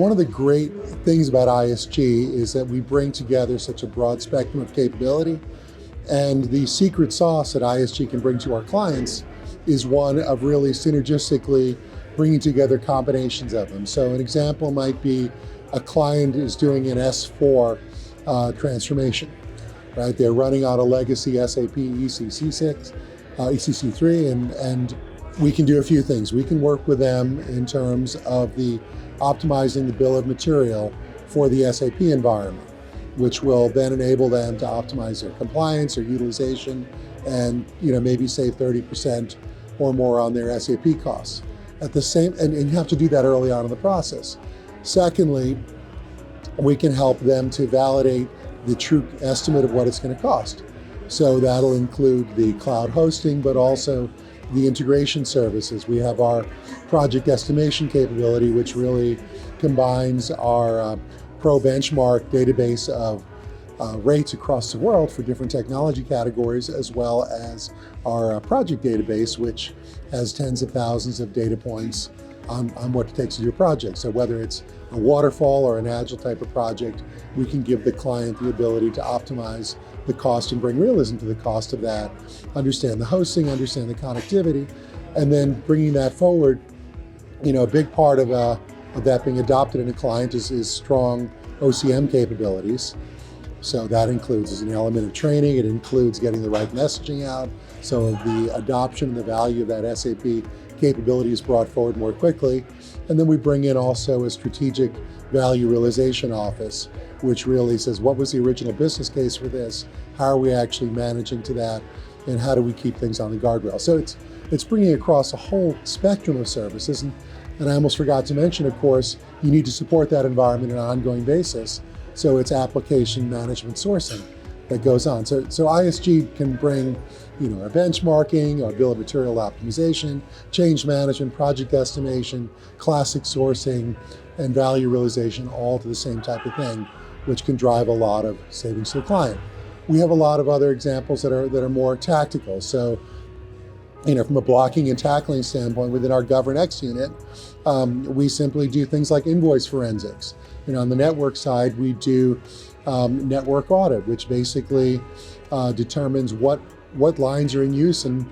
one of the great things about ISG is that we bring together such a broad spectrum of capability, and the secret sauce that ISG can bring to our clients is one of really synergistically bringing together combinations of them. So an example might be a client is doing an S4 transformation, right? They're running on a legacy SAP ECC6, ECC3, and we can do a few things. We can work with them in terms of optimizing the bill of material for the SAP environment, which will then enable them to optimize their compliance or utilization and maybe save 30% or more on their SAP costs. At the same, and you have to do that early on in the process. Secondly, we can help them to validate the true estimate of what it's going to cost. So that'll include the cloud hosting, but also the integration services. We have our project estimation capability, which really combines our pro benchmark database of rates across the world for different technology categories, as well as our project database, which has tens of thousands of data points on what it takes to do a project. So whether it's a waterfall or an agile type of project, we can give the client the ability to optimize the cost and bring realism to the cost of that, understand the hosting, understand the connectivity, and then bringing that forward. A big part of that being adopted in a client is strong OCM capabilities. So that includes as an element of training, it includes getting the right messaging out, so the adoption and the value of that SAP capability is brought forward more quickly. And then we bring in also a strategic value realization office, which really says, what was the original business case for this? How are we actually managing to that? And how do we keep things on the guardrail? So it's bringing across a whole spectrum of services. And I almost forgot to mention, of course, you need to support that environment on an ongoing basis. So it's application management sourcing that goes on. So ISG can bring our benchmarking, our bill of material optimization, change management, project estimation, classic sourcing, and value realization all to the same type of thing, which can drive a lot of savings to the client. We have a lot of other examples that are more tactical. So, from a blocking and tackling standpoint, within our GovernX unit, we simply do things like invoice forensics. On the network side, we do network audit, which basically determines what lines are in use and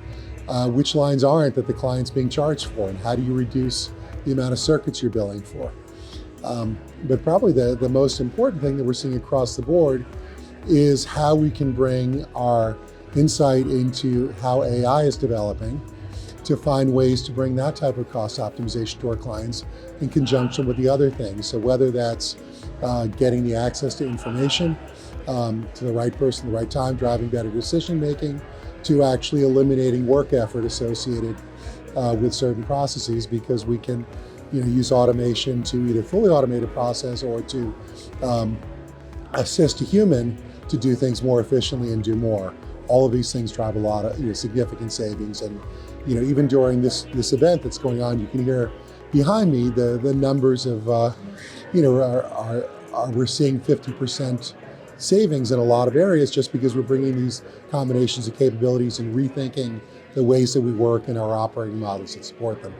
which lines aren't that the client's being charged for, and how do you reduce the amount of circuits you're billing for. But probably the most important thing that we're seeing across the board is how we can bring our insight into how AI is developing to find ways to bring that type of cost optimization to our clients in conjunction with the other things. So whether that's getting the access to information to the right person at the right time, driving better decision making, to actually eliminating work effort associated with certain processes, because we can use automation to either fully automate a process or to assist a human to do things more efficiently and do more. All of these things drive a lot of significant savings. And even during this event that's going on, you can hear behind me the numbers of we're seeing 50% savings in a lot of areas, just because we're bringing these combinations of capabilities and rethinking the ways that we work and our operating models that support them.